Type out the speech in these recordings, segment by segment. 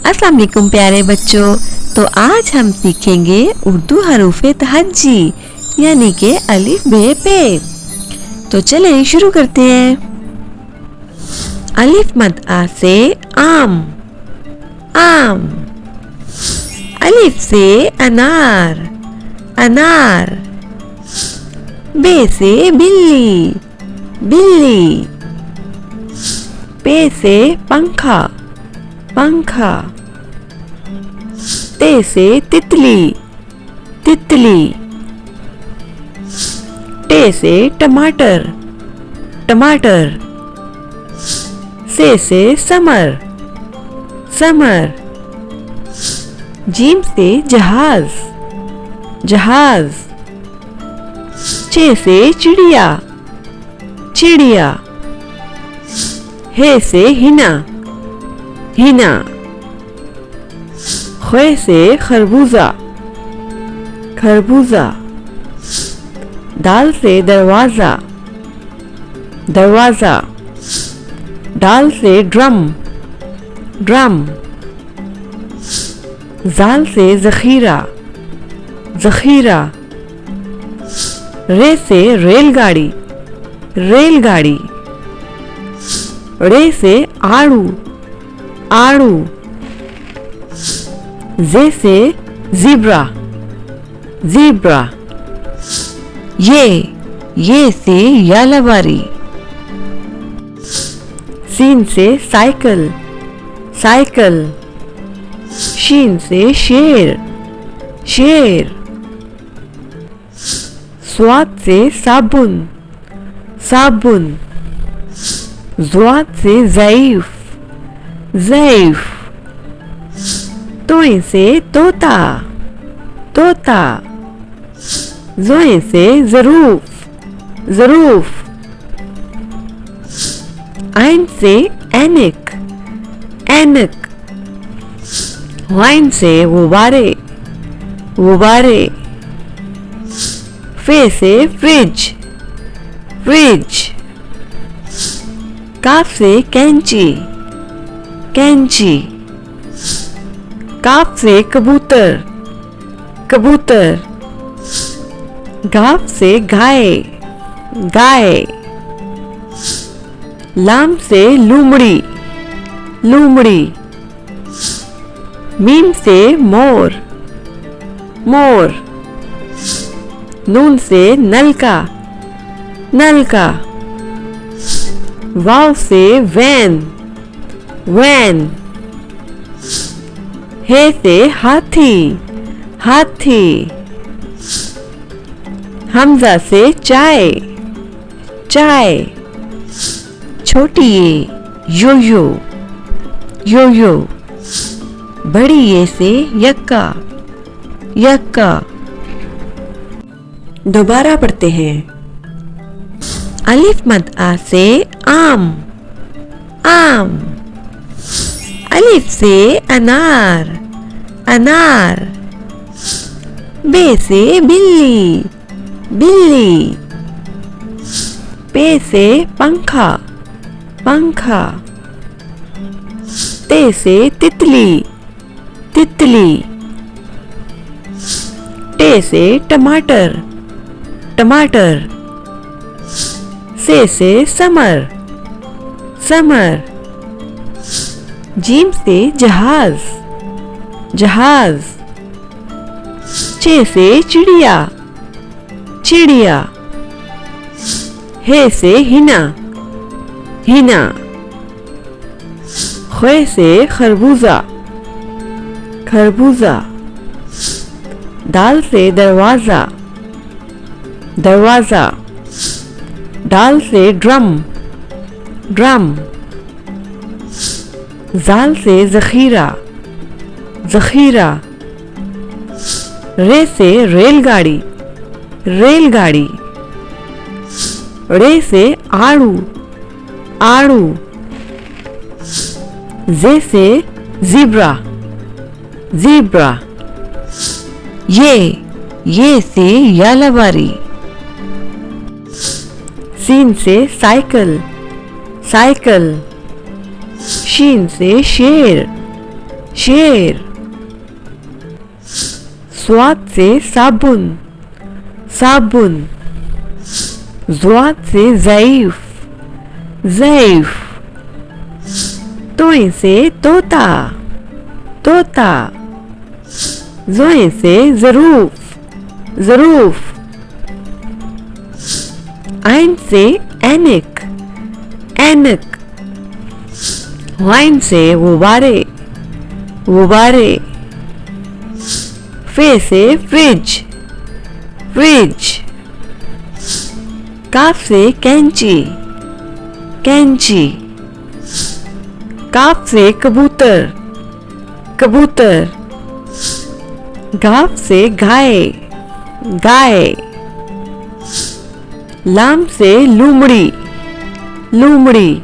अस्सलाम वालेकुम प्यारे बच्चों। तो आज हम सीखेंगे उर्दू हरूफे तहज्जी यानी के अलिफ बे पे। तो चलें शुरू करते हैं। अलिफ मद आ से आम, आम। अलिफ से अनार, अनार। बे से बिल्ली, बिल्ली। पे से पंखा, पंखा। ते से तितली, तितली। टे से टमाटर, टमाटर। से समर, समर। जीम से जहाज, जहाज। चे से चिड़िया, चिड़िया। हे से हिना, हिना। खे से खरबूजा, खरबूजा। दाल से दरवाजा, दरवाजा। डाल से ड्रम, ड्रम। जाल से जखीरा, जखीरा। रे से रेलगाड़ी, रेलगाड़ी। रे से आड़ू, आड़ू। जे से ज़ीब्रा, ज़ीब्रा। ये से यालावारी। सीन से साइकिल, साइकिल। शीन से शेर, शेर। स्वाद से साबुन, साबुन। ज़्वाद से ज़ईफ, ज़ईफ। तोए से तोता, तोता। ज़ोए से ज़रूफ, ज़रूफ। आइन से ऐनक, ऐनक। वाइन से गुब्बारे, गुब्बारे। फे से फ्रिज, फ्रिज। काफ से कैंची, कैंची। काफ से कबूतर, कबूतर। गाफ से गाय, गाय। लाम से लूमड़ी, लूमड़ी। मीम से मोर, मोर। नून से नलका, नलका। वाव से वैन, वैन। हे से हाथी, हाथी। हमजा से चाय, चाय। छोटी ये यो-यो, यो-यो। बड़ी ये से यक्का, यक्का। दोबारा पढ़ते हैं। अलिफ मद आ से आम, आम। अलिफ से अनार, अनार। बे से बिल्ली, बिल्ली। पे से पंखा, पंखा। ते से तितली, तितली। टे से टमाटर, टमाटर। से समर, समर। जीम से जहाज, जहाज। चे से चिड़िया, चिड़िया। हे से हिना, हिना। खे से खरबूजा, खरबूजा। दाल से दरवाजा, दरवाजा। डाल से ड्रम, ड्रम। जाल से जखीरा, जखीरा। रे से रेलगाड़ी, रेलगाड़ी। रे से आड़ू, आड़ू। जे से ज़ीब्रा, ज़ीब्रा। ये से यालावारी। सीन से साइकिल, साइकिल। शीन से शेर, शेर। स्वाद से साबुन, साबुन। ज़्वाद से ज़ईफ, ज़ईफ। तोए से तोता, तोता। ज़ोए से ज़रूफ, ज़रूफ। आइन से ऐनक, ऐनक। वाइन से गुब्बारे, गुब्बारे। फे से फ्रिज, फ्रिज। काफ से कैंची, कैंची। काफ से कबूतर, कबूतर। गाफ से गाय, गाय। लाम से लूमड़ी, लूमड़ी।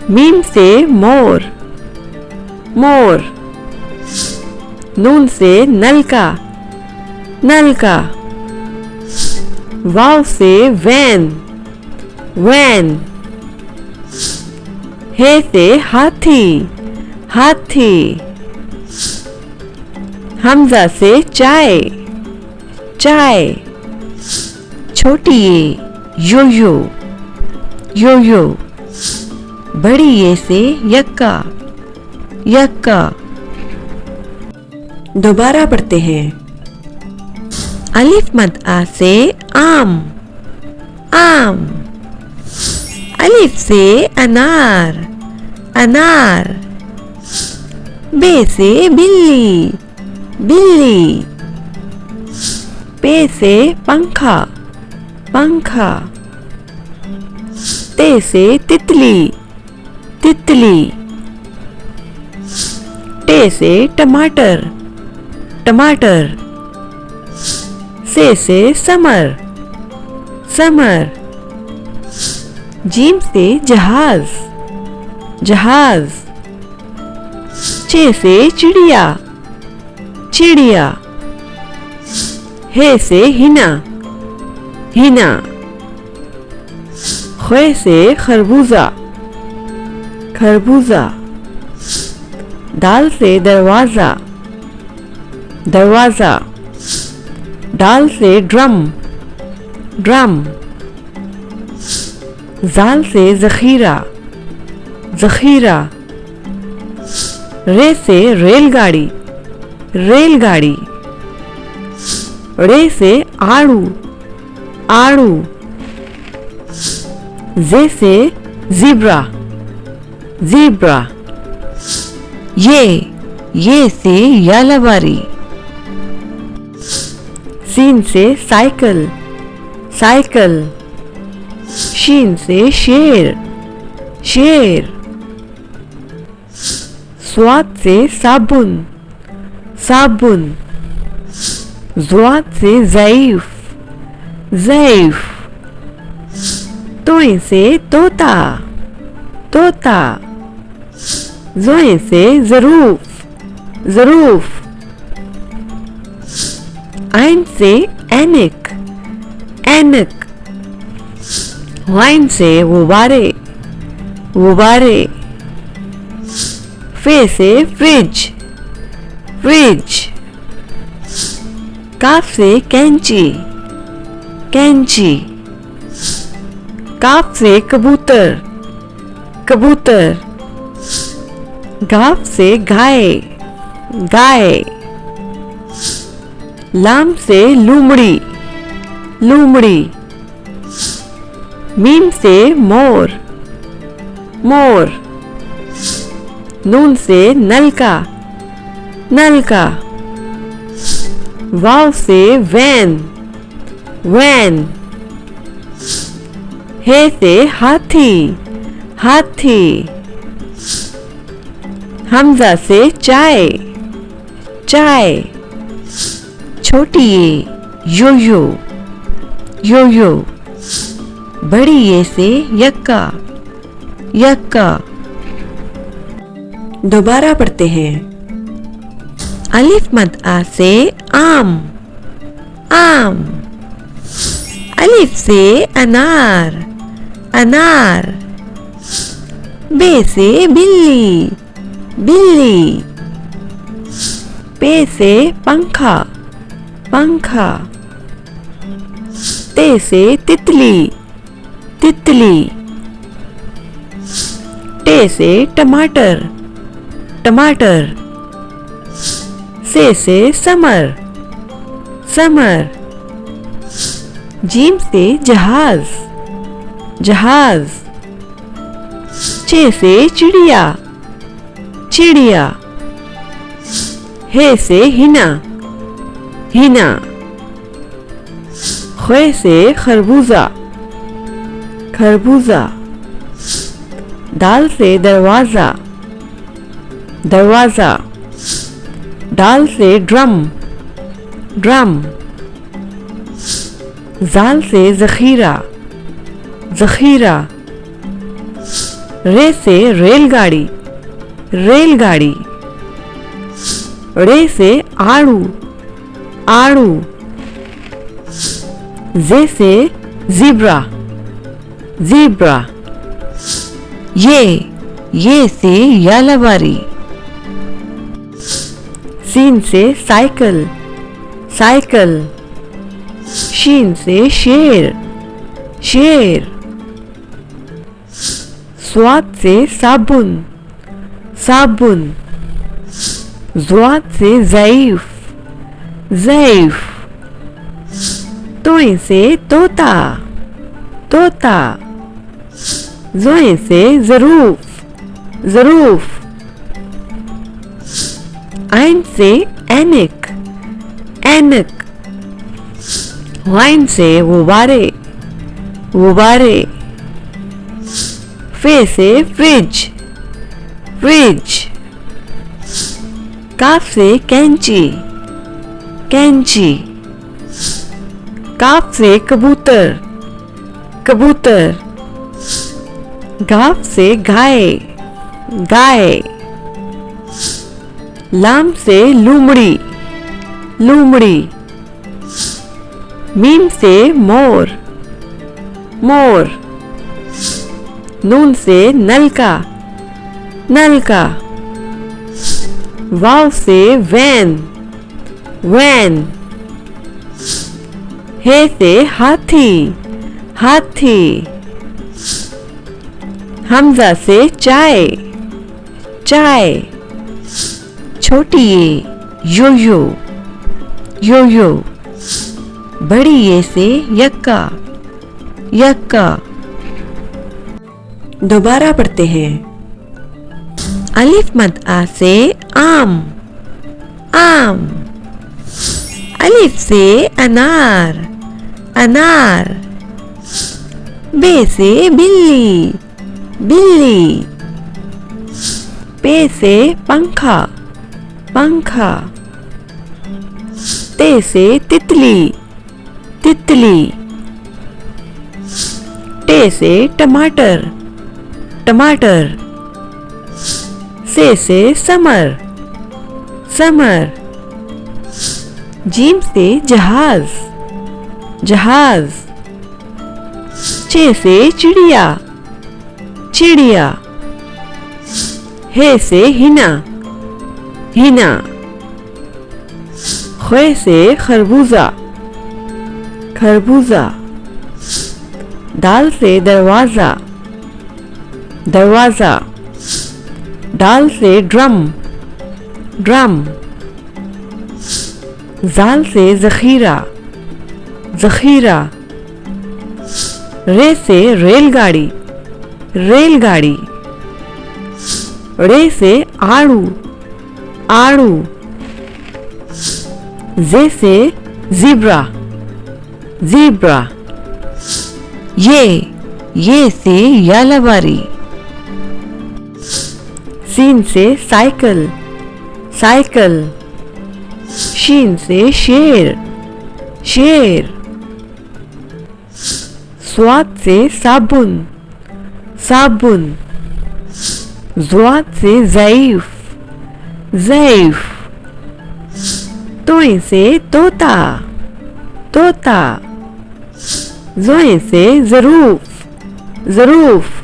मीम से मोर, मोर। नून से नलका, नलका। वाव से वैन, वैन। हे से हाथी, हाथी। हमजा से चाय, चाय। छोटी ये यो-यो, यो-यो। बड़ी ये से यक्का, यक्का। दोबारा पढ़ते हैं। अलिफ मद आ से आम, आम। अलिफ से अनार, अनार। बे से बिल्ली, बिल्ली। पे से पंखा, पंखा। ते से तितली, तितली। टे से टमाटर, टमाटर। से समर, समर। जीम से जहाज, जहाज। चे से चिड़िया, चिड़िया। हे से हिना, हिना। खे से खरबूजा, खरबूजा। दाल से दरवाजा, दरवाजा। डाल से ड्रम, ड्रम। जाल से जखीरा, जखीरा। रे से रेलगाड़ी, रेलगाड़ी। रे से आड़ू, आड़ू। जे से ज़ीब्रा, ज़ीब्रा। ये से यालाबारी। सीन से साइकिल, साइकिल। शीन से शेर, शेर। स्वाद से साबुन, साबुन। ज़्वाद से ज़ईफ, ज़ईफ। तोए से तोता, तोता। ज़ोए से ज़रूफ, ज़रूफ। आइन से ऐनक, ऐनक। वाइन से गुब्बारे, गुब्बारे। फे से फ्रिज, फ्रिज। काफ से कैंची, कैंची। काफ से कबूतर, कबूतर। गाफ से गाय, गाय। लाम से लूमड़ी, लूमड़ी। मीम से मोर, मोर। नून से नलका, नलका। वाव से वैन, वैन। हे से हाथी, हाथी। हमजा से चाय, चाय। छोटी ये यो-यो, यो-यो। बड़ी ये से यक्का, यक्का। दोबारा पढ़ते हैं। अलिफ मद आ से आम, आम। अलिफ से अनार, अनार। बे से बिल्ली, बिल्ली। पे से पंखा, पंखा। ते से तितली, तितली। टे से टमाटर, टमाटर। से समर, समर। जीम से जहाज, जहाज। चे से चिड़िया, चिड़िया। हे से हिना, हिना। खे से खरबूजा, खरबूजा। दाल से दरवाजा, दरवाजा। डाल से ड्रम, ड्रम। जाल से जखीरा, जखीरा। रे से रेलगाड़ी, रेलगाड़ी। रे से आड़ू, आड़ू। जे से ज़ीब्रा, ज़ीब्रा। ये से यालाबारी। सीन से साइकिल, साइकिल। शीन से शेर, शेर। स्वाद से साबुन, साबुन। ज़्वाद से ज़ईफ, ज़ईफ। तोय से तोता, तोता। ज़ोय से ज़रूफ, ज़रूफ। आइन से ऐनक, ऐनक। वाइन से गुब्बारे, गुब्बारे। फे से फ्रिज, फ्रिज। काफ से कैंची, कैंची। काफ से कबूतर, कबूतर। गाफ से गाय, गाय। लाम से लूमड़ी, लूमड़ी। मीम से मोर, मोर। नून से नलका, नलका। वाव से वैन, वैन। हे से हाथी, हाथी। हमजा से चाय, चाय। छोटी ये यो-यो, यो-यो। बड़ी ये से यक्का, यक्का। दोबारा पढ़ते हैं। अलिफ मद आ से आम, आम। अलिफ से अनार, अनार। बे से बिल्ली, बिल्ली। पे से पंखा, पंखा। ते से तितली, तितली। टे से टमाटर, टमाटर। से समर, समर। जीम से जहाज, जहाज। चे से चिड़िया, चिड़िया। हे से हिना, हिना। खे से खरबूजा, खरबूजा। दाल से दरवाजा, दरवाजा। डाल से ड्रम, ड्रम। जाल से जखीरा, जखीरा। रे से रेलगाड़ी, रेलगाड़ी। रे से आड़ू, आड़ू। जे से ज़ीब्रा, ज़ीब्रा। ये से यालाबारी। सीन से साइकिल, साइकिल। शीन से शेर, शेर। स्वाद से साबुन, साबुन। ज़्वाद से ज़ईफ, ज़ईफ। तोय से तोता, तोता। ज़ोय से ज़रूफ, ज़रूफ।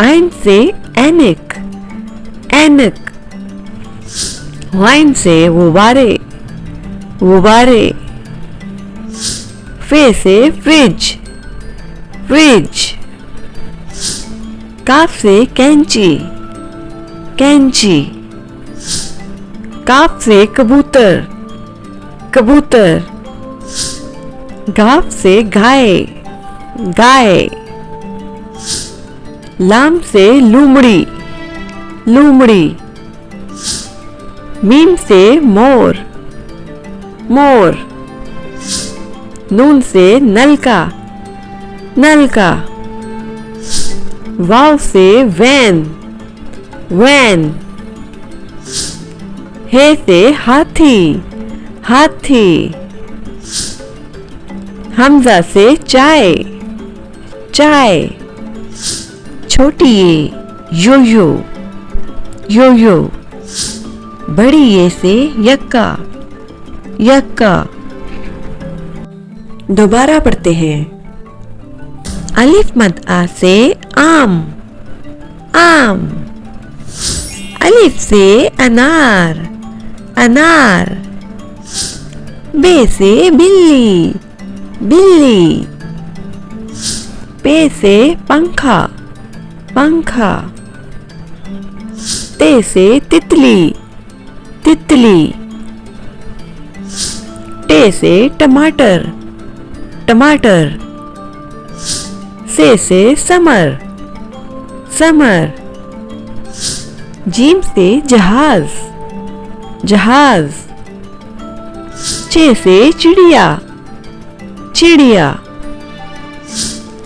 आइन से ऐनक, ऐनक। वाइन से गुब्बारे, गुब्बारे। फे से फ्रिज, फ्रिज। काफ से कैंची, कैंची। काफ से कबूतर, कबूतर। गाफ से गाय, गाय। लाम से लूमड़ी, लूमड़ी। मीम से मोर, मोर। नून से नलका, नलका। वाव से वैन, वैन। हे से हाथी, हाथी। हमजा से चाय, चाय। छोटी ये यो यो, यो यो। बड़ी ये से यक्का, यक्का। दोबारा पढ़ते हैं। अलिफ मद आ से आम, आम। अलिफ से अनार, अनार। बे से बिल्ली, बिल्ली। पे से पंखा, पंखा। ते से तितली, तितली। टे से टमाटर, टमाटर। से समर, समर। जीम से जहाज, जहाज। चे से चिड़िया, चिड़िया।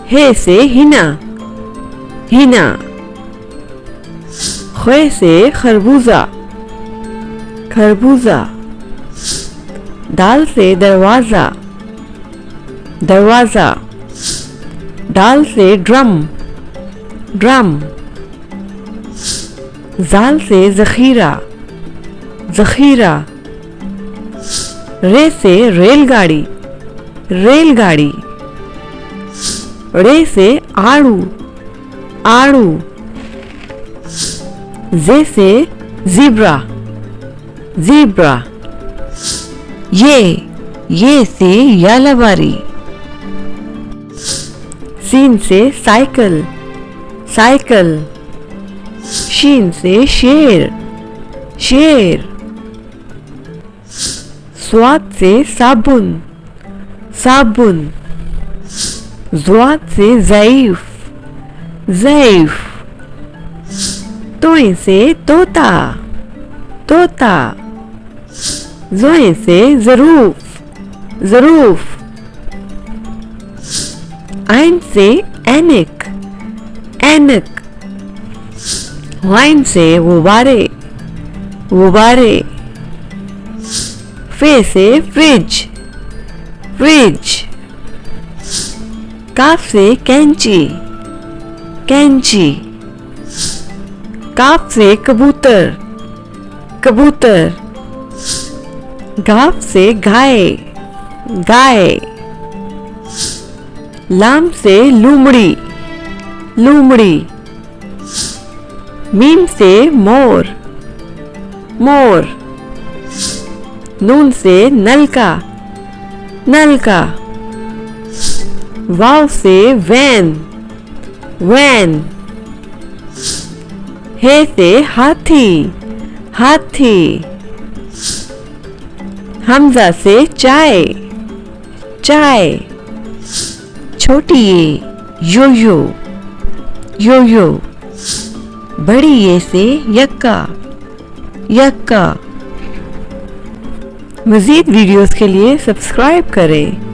हे से हिना, हिना। खे से खरबूजा, खरबूजा। दाल से दरवाजा, दरवाजा। दाल से ड्रम, ड्रम। जाल से जखीरा, जखीरा। रे से रेलगाड़ी, रेलगाड़ी। रे से आड़ू, आड़ू। जे से ज़ीब्रा, ज़ीब्रा। ये से यालावारी। सीन से साइकिल, साइकिल। शीन से शेर, शेर। स्वाद से साबुन, साबुन। ज़ुआद से ज़ईफ, ज़ईफ। तोए से तोता, तोता। ज़ोए से ज़रूफ, ज़रूफ। आइन से ऐनक, ऐनक। वाइन से गुब्बारे, गुब्बारे। फे से फ्रिज, फ्रिज। काफ से कैंची, कैंची। काफ से कबूतर, कबूतर। गाफ से गाय, गाय। लाम से लूमड़ी, लूमड़ी। मीम से मोर, मोर। नून से नलका, नलका। वाव से वैन, वैन। हे से हाथी, हाथी। हमजा से चाय, चाय। छोटी ये यो यो, यो यो। बड़ी ये से यक्का, यक्का। मज़ीद वीडियोस के लिए सब्सक्राइब करें।